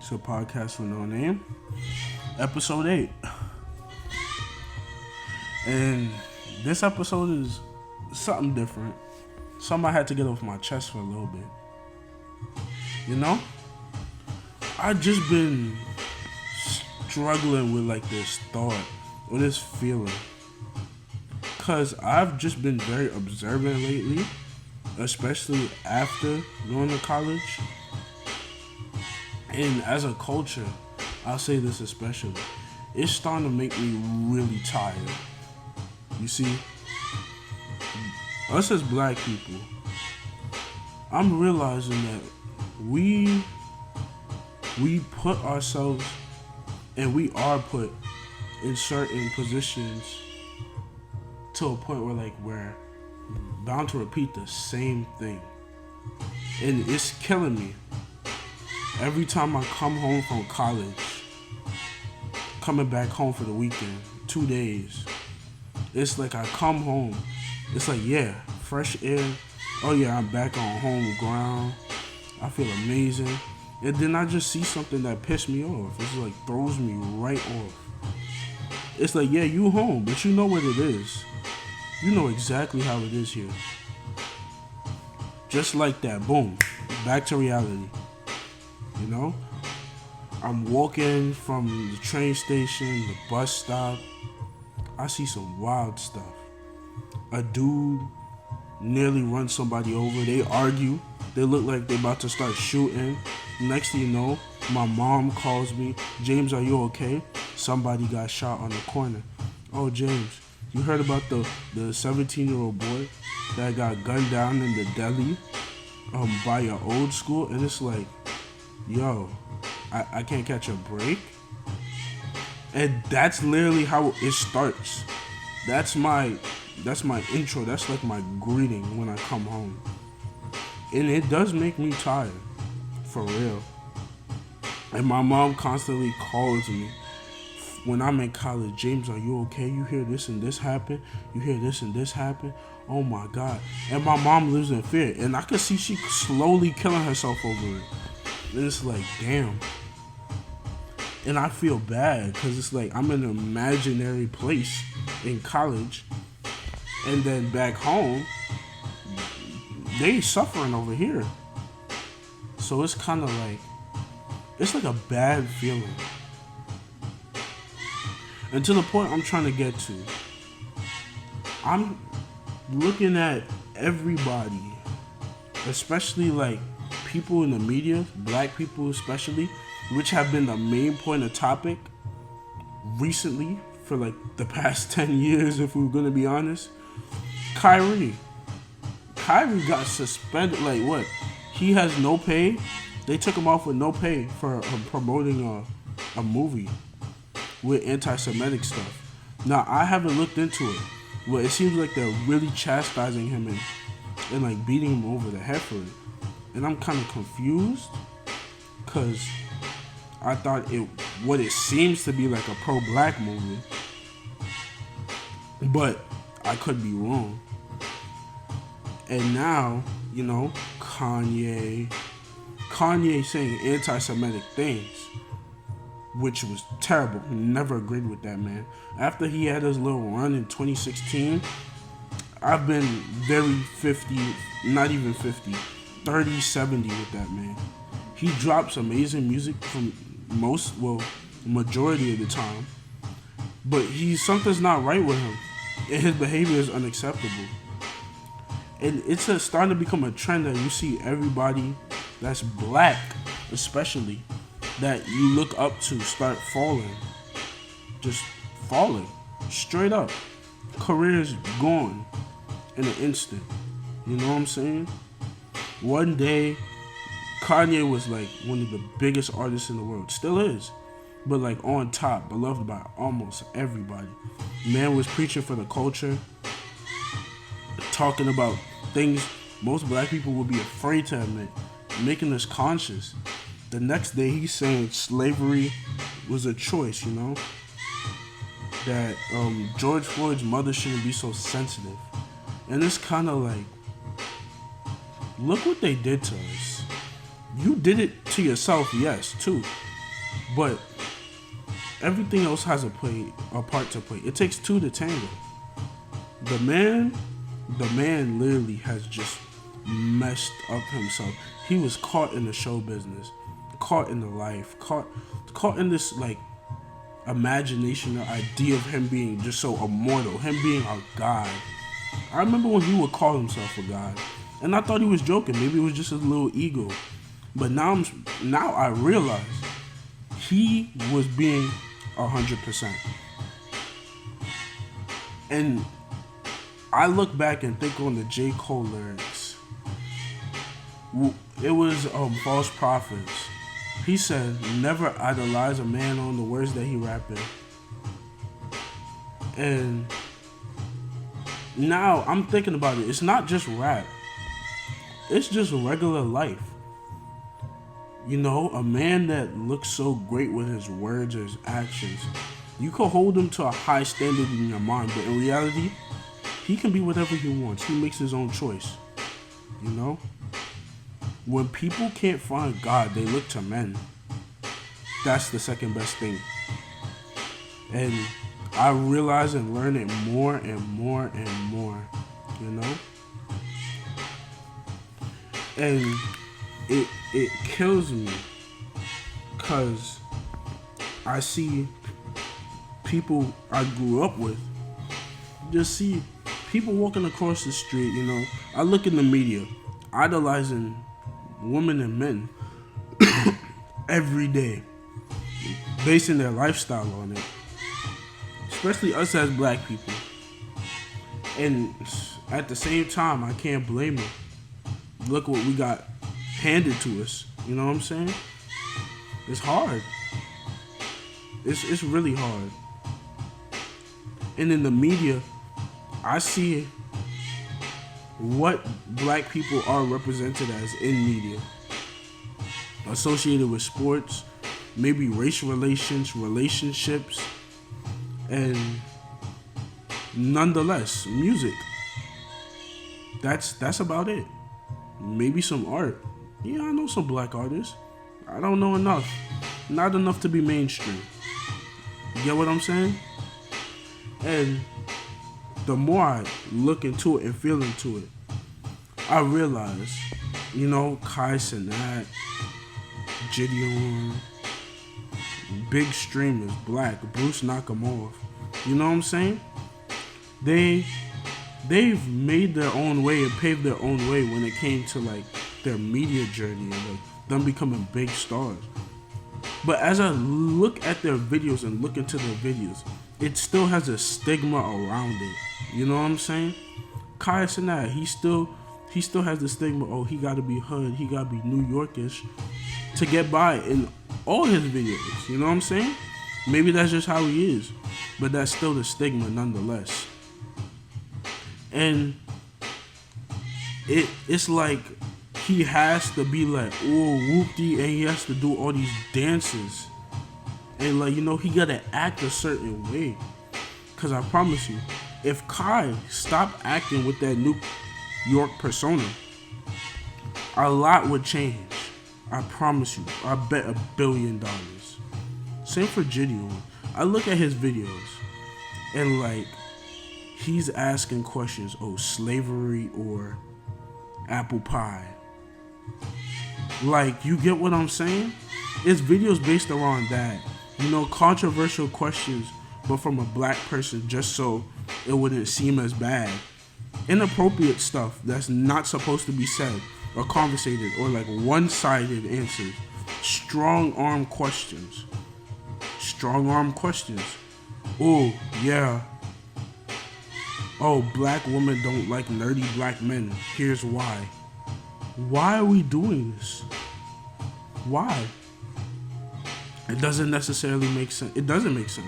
It's a podcast with no name. Episode 8. And this episode is something different. Something I had to get off my chest for a little bit. You know? I just been struggling with like this thought or this feeling. Cause I've just been very observant lately, especially after going to college. And as a culture, I'll say this especially, it's starting to make me really tired. You see, us as black people, I'm realizing that we put ourselves, and we are put in certain positions to a point where like we're bound to repeat the same thing. And it's killing me. Every time I come home from college, coming back home for the weekend, 2 days, it's like I come home, it's like, yeah, fresh air. Oh yeah, I'm back on home ground. I feel amazing. And then I just see something that pissed me off. It's like throws me right off. It's like, yeah, you home, but you know what it is. You know exactly how it is here. Just like that, boom, back to reality. You know? I'm walking from the train station, the bus stop. I see some wild stuff. A dude nearly runs somebody over. They argue. They look like they're about to start shooting. Next thing you know, my mom calls me. James, are you okay? Somebody got shot on the corner. Oh, James, you heard about the 17-year-old boy that got gunned down in the deli by your old school? And it's like, yo, I can't catch a break. And that's literally how it starts. That's my intro. That's like my greeting when I come home. And it does make me tired, for real. And my mom constantly calls me when I'm in college. James, are you okay? You hear this and this happen? You hear this and this happen? Oh my God. And my mom lives in fear. And I can see she slowly killing herself over it. And it's like, damn. And I feel bad because it's like I'm in an imaginary place in college. And then back home, they suffering over here. So it's kind of like, it's like a bad feeling. And to the point I'm trying to get to, I'm looking at everybody, especially like people in the media, black people especially, which have been the main point of topic recently for like the past 10 years, if we're going to be honest. Kyrie got suspended. Like what? He has no pay. They took him off with no pay for promoting a movie with anti-Semitic stuff. Now I haven't looked into it, but it seems like they're really chastising him and like beating him over the head for it. And I'm kind of confused because I thought what it seems to be like a pro-black movie, but I could be wrong. And now, you know, Kanye saying anti-Semitic things, which was terrible. Never agreed with that man. After he had his little run in 2016, I've been very 50, not even 50, 30-70 with that man. He drops amazing music from majority of the time, but something's not right with him, and his behavior is unacceptable. And it's starting to become a trend that you see everybody that's black, especially, that you look up to start falling. Just falling. Straight up. Careers gone in an instant. You know what I'm saying? One day, Kanye was like one of the biggest artists in the world. Still is. But like on top, beloved by almost everybody. Man was preaching for the culture, talking about things most black people would be afraid to admit, making us conscious. The next day he's saying slavery was a choice, you know? That George Floyd's mother shouldn't be so sensitive. And it's kind of like, look what they did to us. You did it to yourself, yes, too. But everything else has a part to play. It takes two to tango. The man literally has just messed up himself. He was caught in the show business, caught in the life, caught in this like imagination or idea of him being just so immortal, him being a god. I remember when he would call himself a god, and I thought he was joking. Maybe it was just his little ego. But now I realize he was being 100%. And I look back and think on the J. Cole lyrics. It was False Prophets. He said, never idolize a man on the words that he rapping. And now I'm thinking about it. It's not just rap. It's just regular life. You know, a man that looks so great with his words or his actions, you could hold him to a high standard in your mind, but in reality, he can be whatever he wants. He makes his own choice. You know? When people can't find God, they look to men. That's the second best thing. And I realize and learn it more and more and more, you know? And it kills me because I see people I grew up with, just see people walking across the street, you know. I look in the media, idolizing women and men every day, basing their lifestyle on it, especially us as black people. And at the same time, I can't blame them. Look what we got handed to us. You know what I'm saying? It's hard. It's really hard. And in the media, I see what black people are represented as in media. Associated with sports, maybe race relations, relationships, and nonetheless, music. That's about it. Maybe some art. Yeah, I know some black artists. I don't know enough. Not enough to be mainstream. You get what I'm saying? And the more I look into it and feel into it, I realize, you know, Kai Cenat, Gideon, big streamers, black, Bruce Nakamura, you know what I'm saying? They've made their own way and paved their own way when it came to like their media journey and like them becoming big stars. But as I look at their videos and look into their videos, it still has a stigma around it. You know what I'm saying? Kai Cenat, he still has the stigma, oh, he gotta be hood, he gotta be New Yorkish to get by in all his videos. You know what I'm saying? Maybe that's just how he is, but that's still the stigma nonetheless. And it's like he has to be like, oh, whoopty, and he has to do all these dances. And like, you know, he gotta act a certain way. Cause I promise you, if Kai stopped acting with that New York persona, a lot would change. I promise you. I bet $1 billion. Same for Gideon. I look at his videos and like, he's asking questions, oh, slavery or apple pie. Like, you get what I'm saying? It's videos based around that. You know, controversial questions, but from a black person, just so it wouldn't seem as bad. Inappropriate stuff that's not supposed to be said or conversated, or like one-sided answers. Strong-arm questions. Oh, yeah. Oh, black women don't like nerdy black men. Here's why. Why are we doing this? Why? It doesn't necessarily make sense. It doesn't make sense.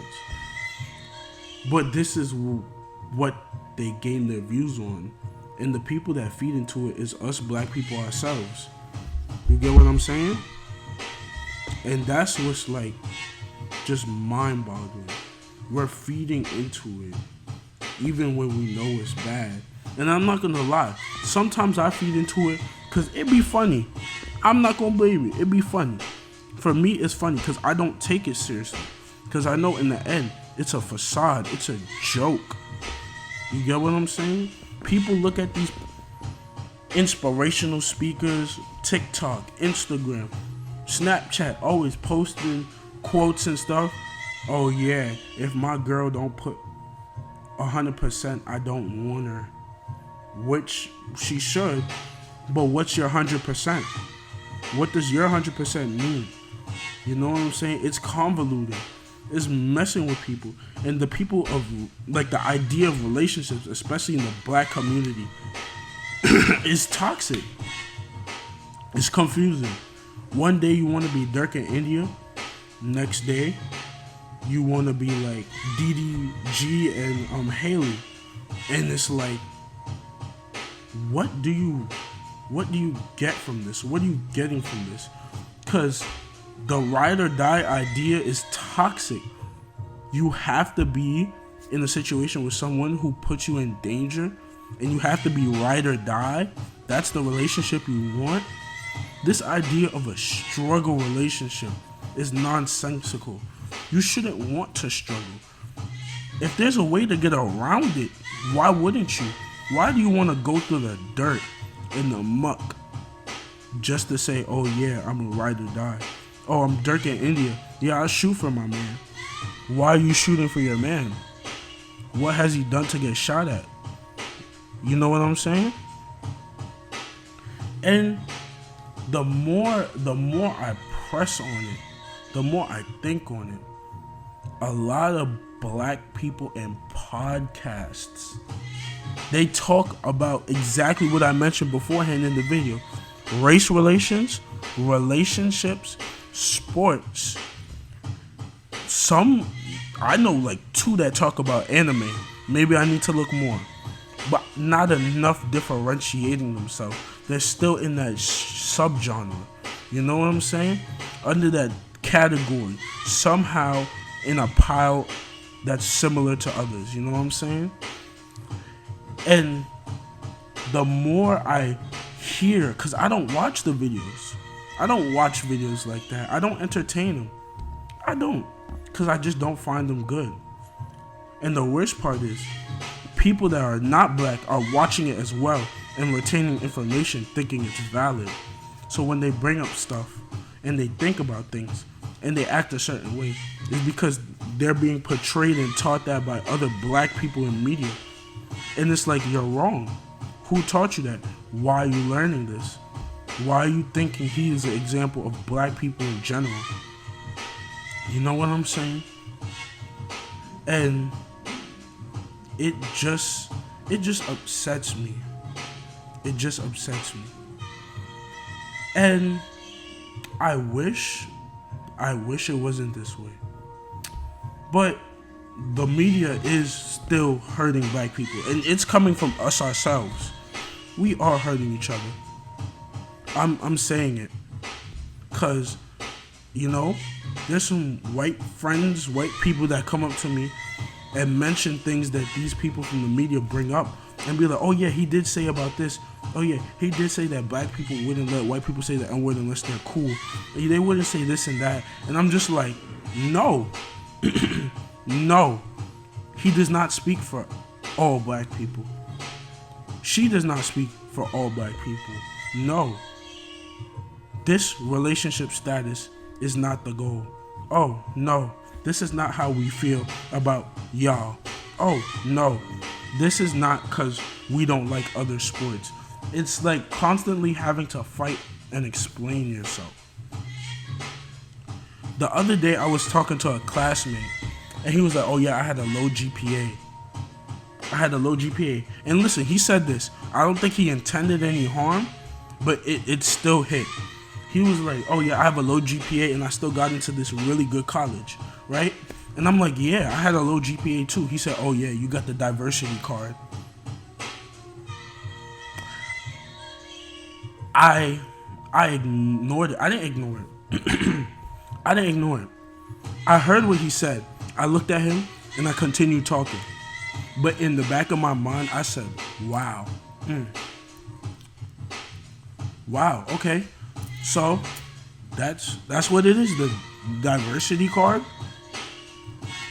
But this is what they gain their views on. And the people that feed into it is us black people ourselves. You get what I'm saying? And that's what's like just mind-boggling. We're feeding into it even when we know it's bad. And I'm not gonna lie, sometimes I feed into it because it be funny. I'm not gonna blame it. It be funny. For me, it's funny because I don't take it seriously. Because I know in the end, it's a facade. It's a joke. You get what I'm saying? People look at these inspirational speakers, TikTok, Instagram, Snapchat, always posting quotes and stuff. Oh yeah, if my girl don't put 100%, I don't want her. Which she should, but what's your 100%? What does your 100% mean? You know what I'm saying? It's convoluted. It's messing with people. And the people of, like, the idea of relationships, especially in the black community, is toxic. It's confusing. One day you want to be Dirk in India. Next day, you want to be like DDG and Haley. And it's like, what do you get from this? What are you getting from this? Because the ride or die idea is toxic. You have to be in a situation with someone who puts you in danger, and you have to be ride or die. That's the relationship you want. This idea of a struggle relationship is nonsensical. You shouldn't want to struggle. If there's a way to get around it, why wouldn't you? Why do you want to go through the dirt and the muck just to say, oh yeah, I'm a ride or die? Oh, I'm Dirk in India. Yeah, I'll shoot for my man. Why are you shooting for your man? What has he done to get shot at? You know what I'm saying? And the more I press on it, the more I think on it, a lot of black people in podcasts, they talk about exactly what I mentioned beforehand in the video. Race relations, relationships, sports. I know like 2 that talk about anime. Maybe I need to look more. But not enough differentiating themselves. They're still in that subgenre. You know what I'm saying? Under that category. Somehow in a pile that's similar to others. You know what I'm saying? And the more I hear, because I don't watch the videos. I don't watch videos like that. I don't entertain them. I don't. Because I just don't find them good. And the worst part is, people that are not black are watching it as well and retaining information thinking it's valid. So when they bring up stuff and they think about things and they act a certain way, it's because they're being portrayed and taught that by other black people in media. And it's like, you're wrong. Who taught you that? Why are you learning this? Why are you thinking he is an example of black people in general? You know what I'm saying? And it just upsets me. It just upsets me. And I wish it wasn't this way. But the media is still hurting black people. And it's coming from us ourselves. We are hurting each other. I'm saying it. Because, you know, there's some white friends, white people that come up to me and mention things that these people from the media bring up and be like, oh yeah, he did say about this. Oh yeah, he did say that black people wouldn't let white people say the N-word unless they're cool. They wouldn't say this and that. And I'm just like, no. No. He does not speak for all black people. She does not speak for all black people. No. This relationship status is not the goal. Oh, no. This is not how we feel about y'all. Oh, no. This is not because we don't like other sports. It's like constantly having to fight and explain yourself. The other day I was talking to a classmate and he was like, oh yeah, I had a low GPA. And listen, he said this. I don't think he intended any harm, but it still hit. He was like, oh yeah, I have a low GPA and I still got into this really good college, right? And I'm like, yeah, I had a low GPA too. He said, oh yeah, you got the diversity card. I ignored it. I didn't ignore it. I heard what he said. I looked at him and I continued talking. But in the back of my mind, I said, wow. Wow, okay. So, That's what it is. The diversity card.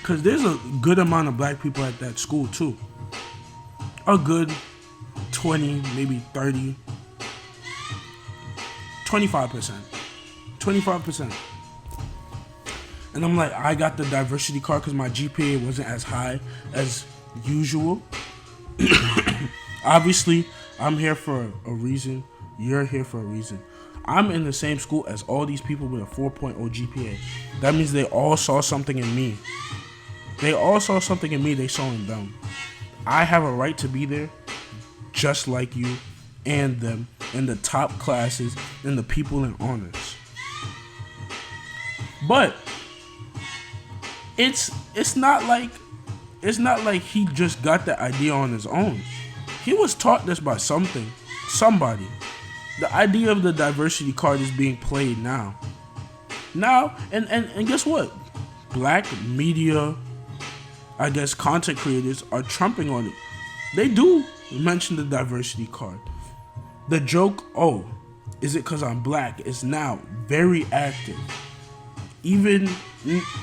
Because there's a good amount of black people at that school too. A good 20, maybe 30, 25%. 25%. And I'm like, I got the diversity card because my GPA wasn't as high as usual. Obviously, I'm here for a reason. You're here for a reason. I'm in the same school as all these people with a 4.0 GPA. That means they all saw something in me. They all saw something in me they saw in them. I have a right to be there just like you and them in the top classes and the people in honors. But it's not like he just got that idea on his own. He was taught this by somebody. The idea of the diversity card is being played now. And guess what? Black media, I guess content creators are trumping on it. They do mention the diversity card. The joke, oh, is it because I'm black, is now very active. Even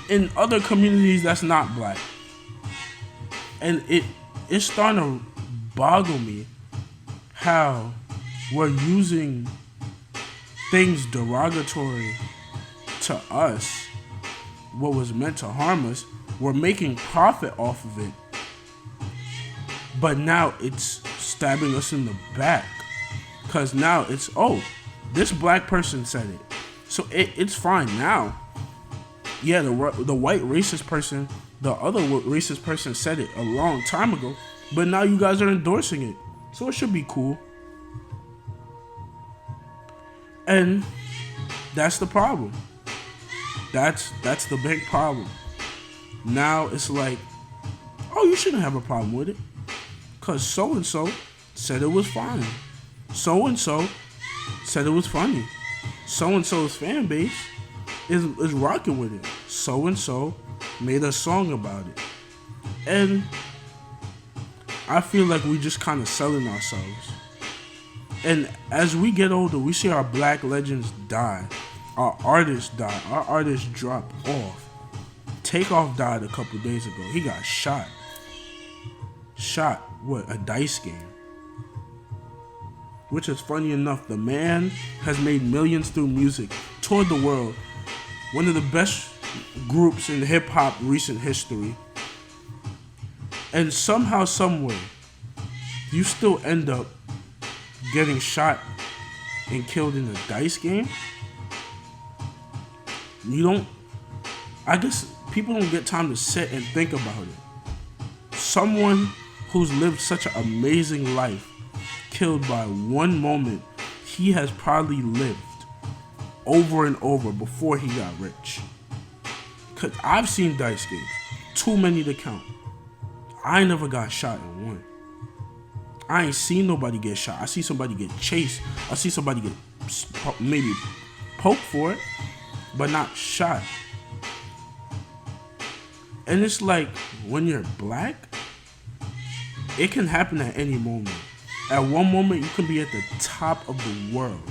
in other communities that's not black. And it's starting to boggle me how we're using things derogatory to us, what was meant to harm us, we're making profit off of it. But now it's stabbing us in the back. Because now it's, oh, this black person said it. So it's fine now. Yeah, the white racist person, the other racist person said it a long time ago. But now you guys are endorsing it. So it should be cool. And that's the problem. That's the big problem. Now it's like, oh, you shouldn't have a problem with it. Because so-and-so said it was fine. So-and-so said it was funny. So-and-so's fan base is rocking with it. So-and-so made a song about it. And I feel like we just kind of selling ourselves. And as we get older, we see our black legends die. Our artists die. Our artists drop off. Takeoff died a couple days ago. He got shot. What? A dice game. Which is funny enough. The man has made millions through music. Toured the world. One of the best groups in hip-hop recent history. And somehow, someway, you still end up getting shot and killed in a dice game. I guess people don't get time to sit and think about it. Someone who's lived such an amazing life killed by one moment he has probably lived over and over before he got rich. Cause I've seen dice games, too many to count. I never got shot in one. I ain't seen nobody get shot. I see somebody get chased. I see somebody get maybe poked for it, but not shot. And it's like, when you're black, it can happen at any moment. At one moment, you can be at the top of the world.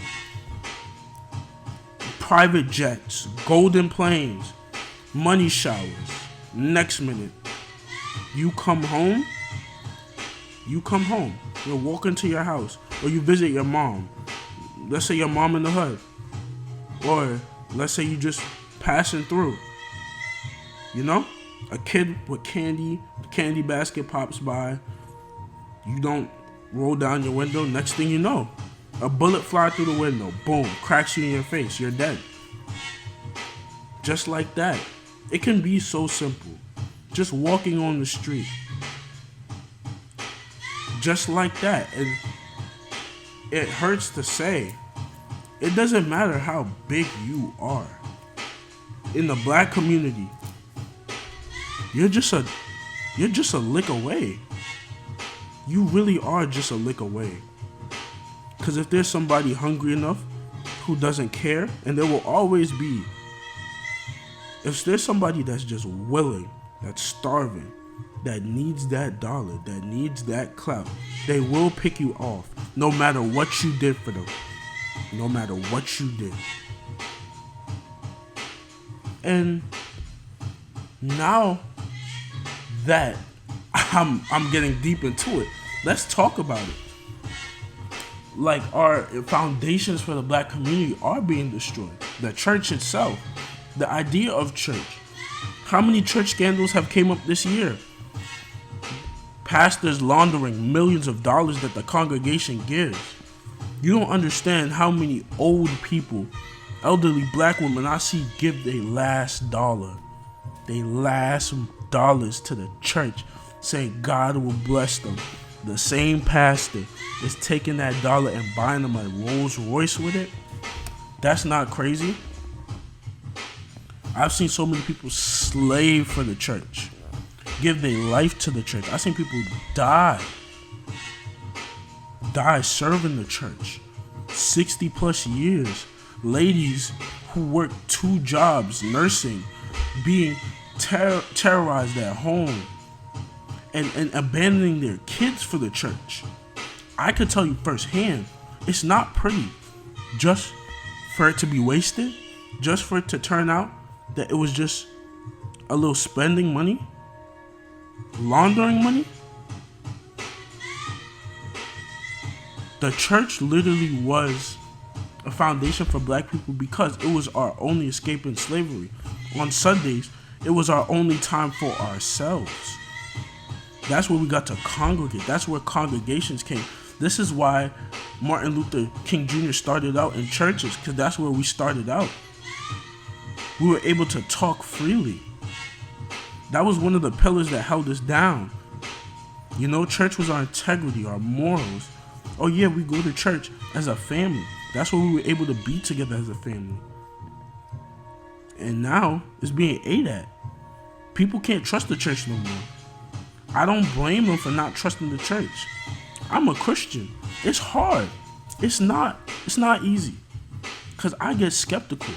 Private jets, golden planes, money showers. Next minute, you come home. You'll walk into your house, or you visit your mom. Let's say your mom in the hood. Or let's say you just passing through. You know? A kid with candy basket pops by. You don't roll down your window. Next thing you know, a bullet flies through the window. Boom, cracks you in your face. You're dead. Just like that. It can be so simple. Just walking on the street. Just like that. And it hurts to say, it doesn't matter how big you are. In the black community, you're just a lick away. You really are just a lick away. Because if there's somebody hungry enough who doesn't care, and there will always be, if there's somebody that's just willing, that's starving, that needs that dollar, that needs that clout, they will pick you off no matter what you did for them. No matter what you did. And now that I'm getting deep into it, let's talk about it. Like, our foundations for the black community are being destroyed. The church itself, the idea of church. How many church scandals have came up this year? Pastors laundering millions of dollars that the congregation gives. You don't understand how many old people, elderly black women I see give their last dollar, their last dollars to the church, saying God will bless them. The same pastor is taking that dollar and buying them a Rolls Royce with it. That's not crazy. I've seen so many people slave for the church, give their life to the church. I've seen people die serving the church, 60 plus years. Ladies who work 2 jobs, nursing, being terrorized at home, and abandoning their kids for the church. I could tell you firsthand, it's not pretty. Just for it to be wasted, just for it to turn out that it was just a little spending money, laundering money. The church literally was a foundation for black people because it was our only escape in slavery. On Sundays, it was our only time for ourselves. That's where we got to congregate. That's where congregations came. This is why Martin Luther King Jr. started out in churches, because that's where we started out. We were able to talk freely. That was one of the pillars that held us down. You know, church was our integrity, our morals. Oh yeah, we go to church as a family. That's where we were able to be together as a family. And now it's being ate at. People can't trust the church no more. I don't blame them for not trusting the church. I'm a Christian. It's hard. It's not easy. Because I get skeptical.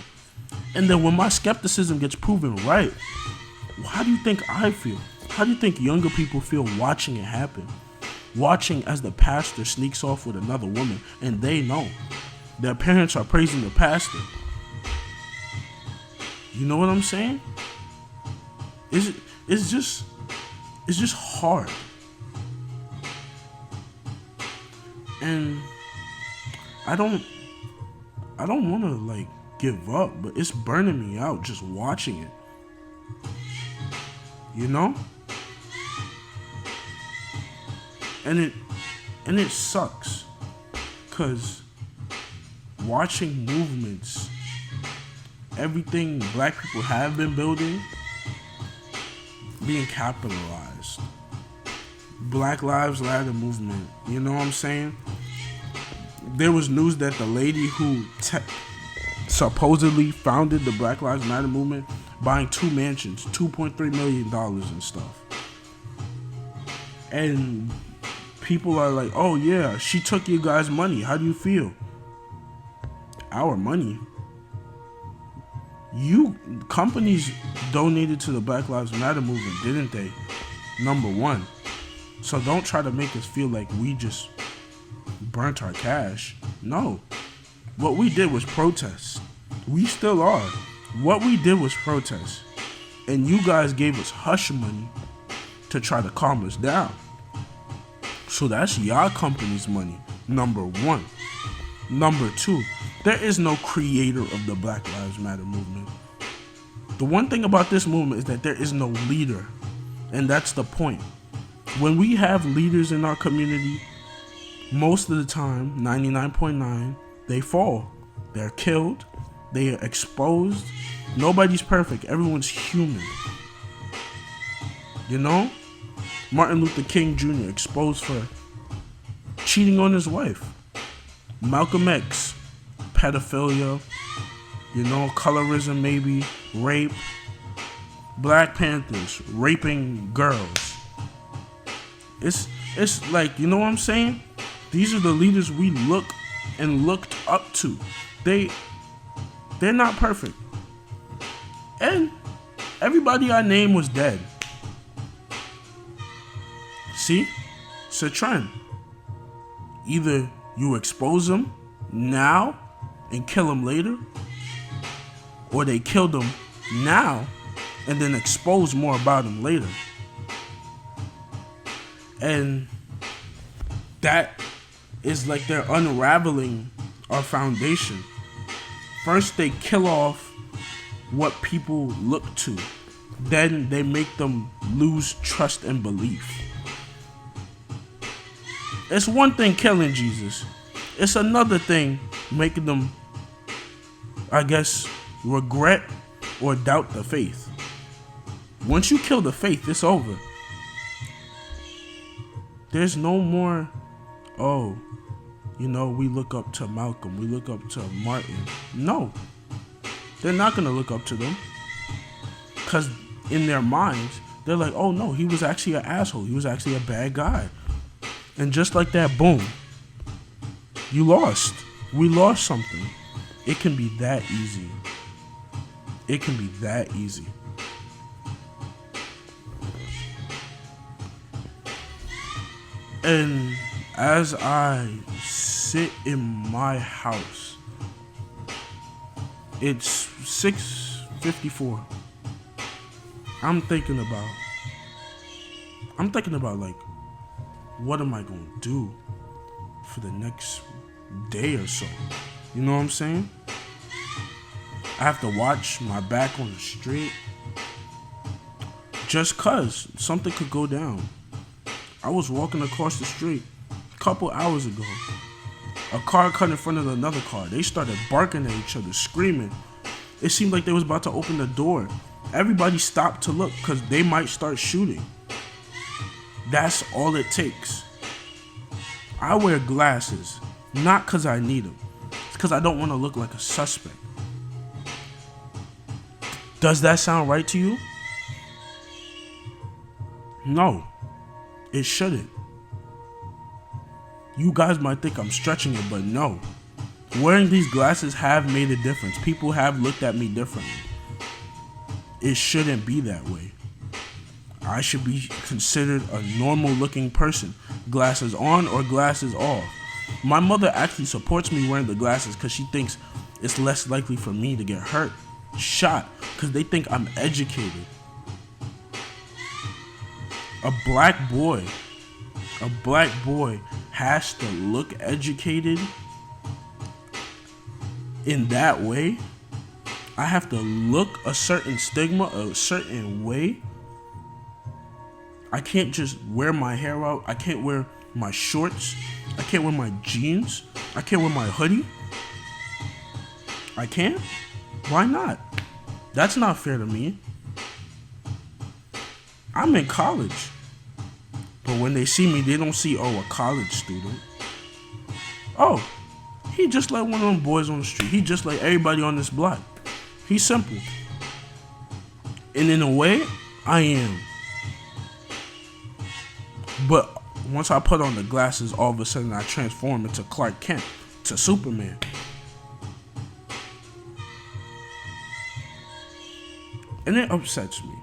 And then when my skepticism gets proven right, how do you think I feel? How do you think younger people feel watching it happen? Watching as the pastor sneaks off with another woman, and they know. Their parents are praising the pastor. You know what I'm saying? It's just hard. And I don't want to like give up, but it's burning me out just watching it. You know? And it sucks, cause watching movements, everything black people have been building, being capitalized. Black Lives Matter movement, you know what I'm saying? There was news that the lady who supposedly founded the Black Lives Matter movement buying 2 mansions, $2.3 million and stuff. And people are like, oh yeah, she took you guys' money. How do you feel? Our money? Companies donated to the Black Lives Matter movement, didn't they? Number one. So don't try to make us feel like we just burnt our cash. No. What we did was protest. We still are. What we did was protest. And you guys gave us hush money to try to calm us down. So that's y'all company's money, number one. Number two, there is no creator of the Black Lives Matter movement. The one thing about this movement is that there is no leader. And that's the point. When we have leaders in our community, most of the time, 99.9, they fall. They're killed. They are exposed. Nobody's perfect. Everyone's human. You know? Martin Luther King Jr. exposed for cheating on his wife. Malcolm X, pedophilia, you know, colorism maybe, rape. Black Panthers, raping girls. It's like, you know what I'm saying? These are the leaders we look and looked up to. They're not perfect. And everybody I named was dead. See? It's a trend. Either you expose them now and kill them later, or they killed them now and then expose more about them later. And that is like they're unraveling our foundation. First, they kill off what people look to. Then they make them lose trust and belief. It's one thing killing Jesus. It's another thing making them, I guess, regret or doubt the faith. Once you kill the faith, it's over. There's no more, oh, you know, we look up to Malcolm, we look up to Martin. No, they're not going to look up to them. Because in their minds, they're like, oh no, he was actually an asshole. He was actually a bad guy. And just like that, boom, you lost. We lost something. It can be that easy. It can be that easy. And as I sit in my house, it's 6:54. I'm thinking about like, what am I gonna do for the next day or so? You know what I'm saying? I have to watch my back on the street just cause something could go down. I was walking across the street a couple hours ago. A car cut in front of another car. They started barking at each other, screaming. It seemed like they was about to open the door. Everybody stopped to look because they might start shooting. That's all it takes. I wear glasses, not because I need them. It's because I don't want to look like a suspect. Does that sound right to you? No, it shouldn't. You guys might think I'm stretching it, but no. Wearing these glasses have made a difference. People have looked at me differently. It shouldn't be that way. I should be considered a normal looking person. Glasses on or glasses off. My mother actually supports me wearing the glasses because she thinks it's less likely for me to get hurt, shot, because they think I'm educated. A black boy has to look educated in that way. I have to look a certain stigma, a certain way. I can't just wear my hair out. I can't wear my shorts. I can't wear my jeans. I can't wear my hoodie. I can't? Why not? That's not fair to me. I'm in college. But when they see me, they don't see, oh, a college student. Oh, he just like one of them boys on the street. He just like everybody on this block. He's simple. And in a way, I am. But once I put on the glasses, all of a sudden I transform into Clark Kent, to Superman. And it upsets me.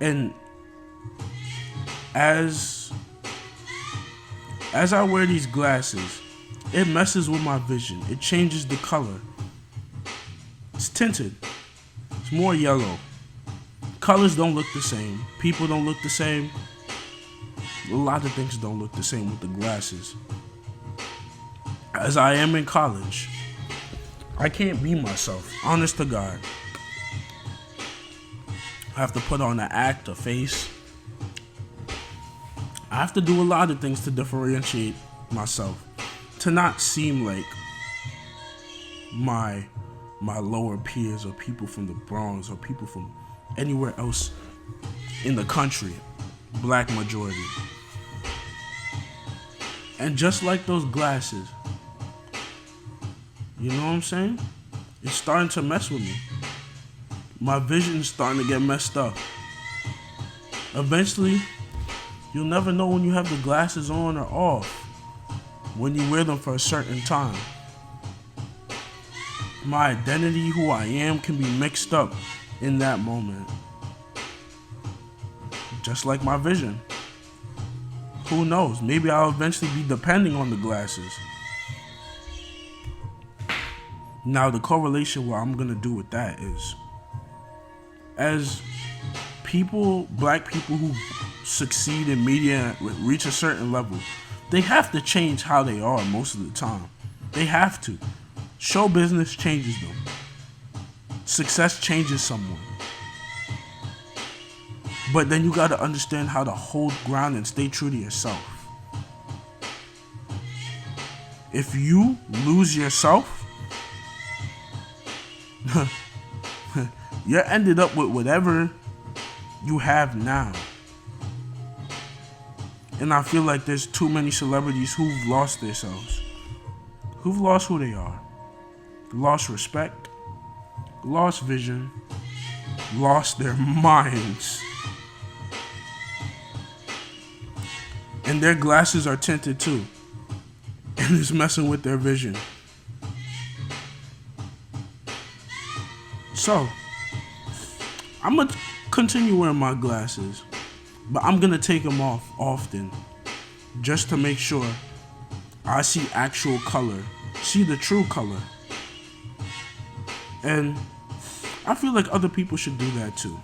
And as I wear these glasses, it messes with my vision. It changes the color. It's tinted. It's more yellow. Colors don't look the same. People don't look the same. A lot of things don't look the same with the glasses. As I am in college, I can't be myself. Honest to God. I have to put on an act, a face. I have to do a lot of things to differentiate myself. To not seem like my lower peers or people from the Bronx or people from anywhere else in the country. Black majority. And just like those glasses, you know what I'm saying? It's starting to mess with me. My vision's starting to get messed up. Eventually, you'll never know when you have the glasses on or off, when you wear them for a certain time. My identity, who I am, can be mixed up in that moment. Just like my vision. Who knows? Maybe I'll eventually be depending on the glasses. Now, the correlation what I'm gonna do with that is, as black people who succeed in media reach a certain level, they have to change how they are most of the time. They have to. Show business changes them. Success changes someone. But then you gotta understand how to hold ground and stay true to yourself. If you lose yourself, you're ended up with whatever you have now. And I feel like there's too many celebrities who've lost themselves, who've lost who they are, lost respect, lost vision, lost their minds. And their glasses are tinted too, and it's messing with their vision. So, I'm gonna continue wearing my glasses, but I'm gonna take them off often, just to make sure I see actual color, see the true color. And I feel like other people should do that too.